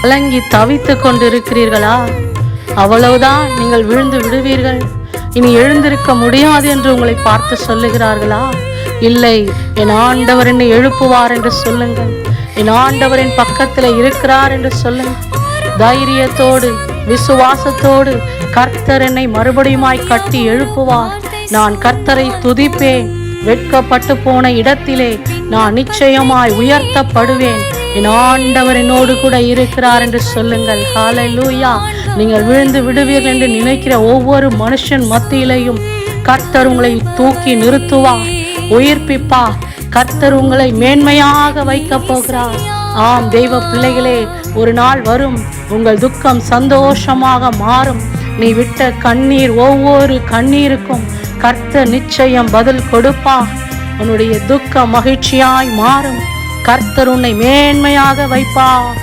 கலங்கி தவித்து கொண்டிருக்கிறீர்களா? அவ்வளவுதான், நீங்கள் விழுந்து விடுவீர்கள், இனி எழுந்திருக்க முடியாது என்று உங்களை பார்த்து சொல்லுகிறார்களா? இல்லை, என் ஆண்டவர் என்னை எழுப்புவார் என்று சொல்லுங்கள். என் ஆண்டவரின் பக்கத்தில் இருக்கிறார் என்று சொல்லுங்கள். தைரியத்தோடு விசுவாசத்தோடு கர்த்தர் என்னை மறுபடியுமாய் கட்டி எழுப்புவார். நான் கர்த்தரை துதிப்பேன். வெட்கப்பட்டு போன இடத்திலே நான் நிச்சயமாய் உயர்த்தப்படுவேன். என் ஆண்டவர் என்னோடு கூட இருக்கிறார் என்று சொல்லுங்கள். ஹல்லேலூயா. நீங்கள் விழுந்து விடுவீர்கள் என்று நினைக்கிற ஒவ்வொரு மனுஷன் மத்தியிலையும் கர்த்தர் உங்களை தூக்கி நிறுத்துவார், உயிர்ப்பிப்பார். கர்த்தர் உங்களை மேன்மையாக வைக்க போகிறார். ஆம் தெய்வ பிள்ளைகளே, ஒரு நாள் வரும், உங்கள் துக்கம் சந்தோஷமாக மாறும். நீ விட்ட கண்ணீர், ஒவ்வொரு கண்ணீருக்கும் கர்த்தர் நிச்சயம் பதில் கொடுப்பார். உன்னுடைய துக்கம் மகிழ்ச்சியாய் மாறும். கர்த்தர் உன்னை மேன்மையாக வைப்பார்.